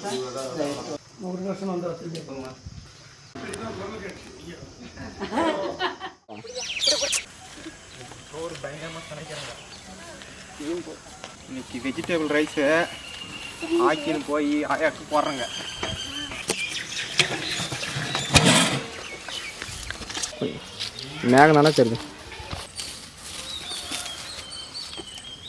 ஒரு வருஷம் வந்து ஒரு பயங்கரமாக சமைக்கிறாங்க. இன்னைக்கு வெஜிடபிள் ரைஸு ஆக்கின்னு போய் ஆயாக்கு போடுறேங்க. மேகம் தானே தெரியுது.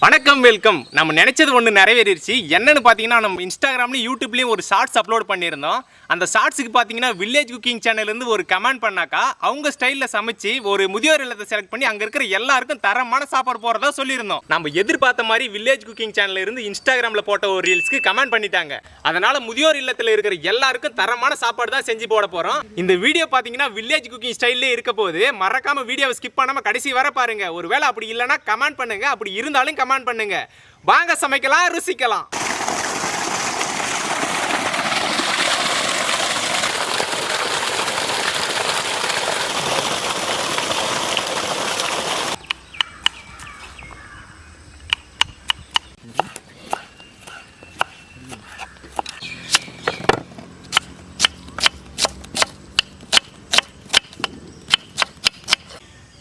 வணக்கம், வெல்கம். நம்ம நினைச்சது ஒன்று நிறைவேறிடுச்சு. என்னன்னு பார்த்தீங்கன்னா, நம்ம இன்ஸ்டாகிராம்லையும் யூடியூப்லேயும் ஒரு ஷார்ட்ஸ் அப்லோட் பண்ணியிருந்தோம். அந்த ஷார்ட்ஸுக்கு பார்த்தீங்கன்னா வில்லேஜ் குக்கிங் சேனல்லேருந்து ஒரு கமெண்ட் பண்ணாக்கா அவங்க ஸ்டைலில் சமைச்சு ஒரு முதியோர் இல்லத்தை செலக்ட் பண்ணி அங்கே இருக்கிற எல்லாருக்கும் தரமான சாப்பாடு போகிறதா சொல்லியிருந்தோம். நம்ம எதிர்பார்த்த மாதிரி வில்லேஜ் குக்கிங் சேனலில் இருந்து இன்ஸ்டாகிராமில் போட்ட ஒரு ரீல்ஸ்க்கு கமெண்ட் பண்ணிட்டாங்க. அதனால முதியோர் இல்லத்தில் இருக்கிற எல்லாருக்கும் தரமான சாப்பாடு தான் செஞ்சு போட போகிறோம். இந்த வீடியோ பார்த்தீங்கன்னா வில்லேஜ் குக்கிங் ஸ்டைல்லே இருக்க போது மறக்காம வீடியோவை ஸ்கிப் பண்ணாமல் கடைசி வர பாருங்க. ஒருவேளை அப்படி இல்லைன்னா கமெண்ட் பண்ணுங்க, அப்படி இருந்தாலும் கமெண்ட் பண்ணுங்க. வாங்க சமைக்கலாம், ருசிக்கலாம்.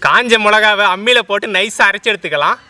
காஞ்ச மிளகாவை அம்மியில போட்டு நைஸா அரைச்சு எடுத்துக்கலாம்.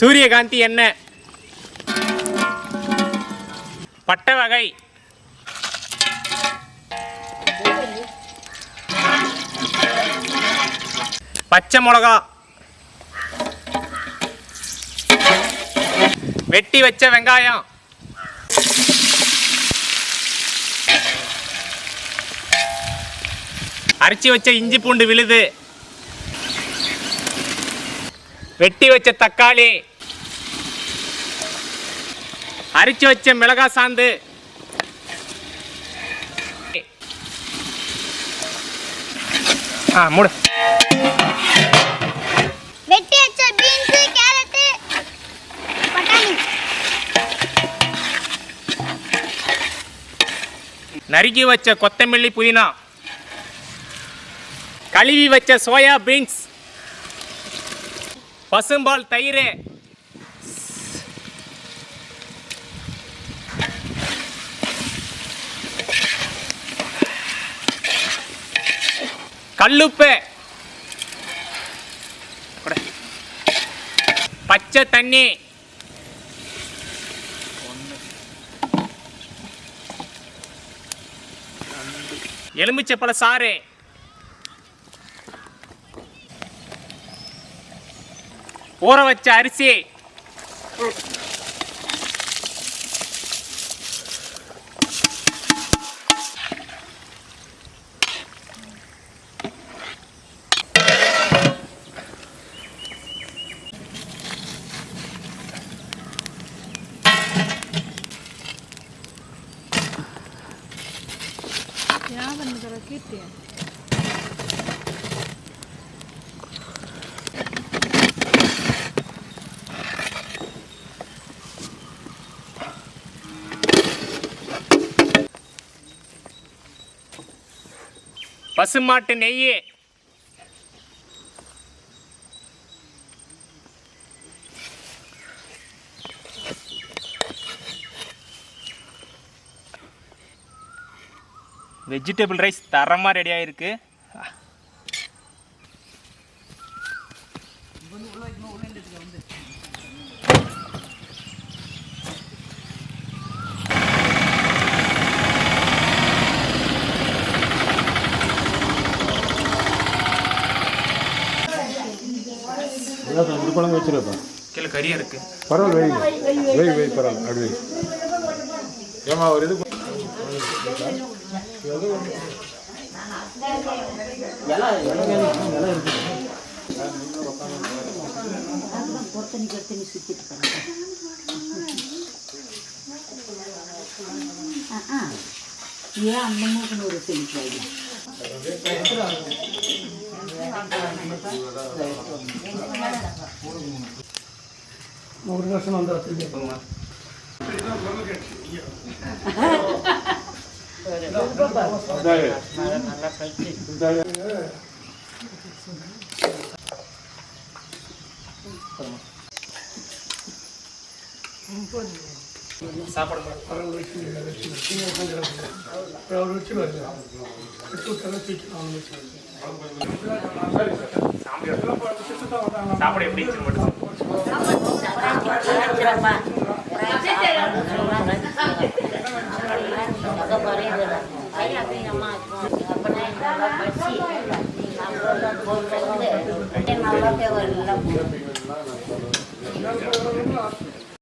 சூரியகாந்தி எண்ணெய், பட்டை வகை, பச்சை மிளகா, வெட்டி வச்ச வெங்காயம், அரைச்சி வச்ச இஞ்சி பூண்டு விழுது, வெட்டி வச்ச தக்காளி, அரைச்சி வச்ச மிளகாய் சாந்து, மூடு, வெட்டி வச்ச பீன்ஸ், கேரட், பட்டாணி, நறுக்கி வச்ச கொத்தமல்லி, புதினா, கழுவி வச்ச சோயா பீன்ஸ், பசும்பால், தயிர், கல்லுப்பு, பச்சை தண்ணி, எலுமிச்சப்பழ சாறு, ஊற வச்ச அரிசி, பசுமாட்டு நெய், வெஜிடபிள் ரைஸ் தரமாக ரெடி ஆகிருக்கு. இப்படி குழம்பு வச்சிருப்பா கீழே கறியா இருக்கு. பரவாயில்ல வை பரவாயில்ல அப்படி வை. ஏமா ஒரு இது ஏன் அந்த மூக்குன்னு ஒரு செழிப்பாங்க ஒரு வருஷம் வந்து சாப்பாடு சாப்பாடு எப்படி இருந்துச்சு மட்டும் நல்லா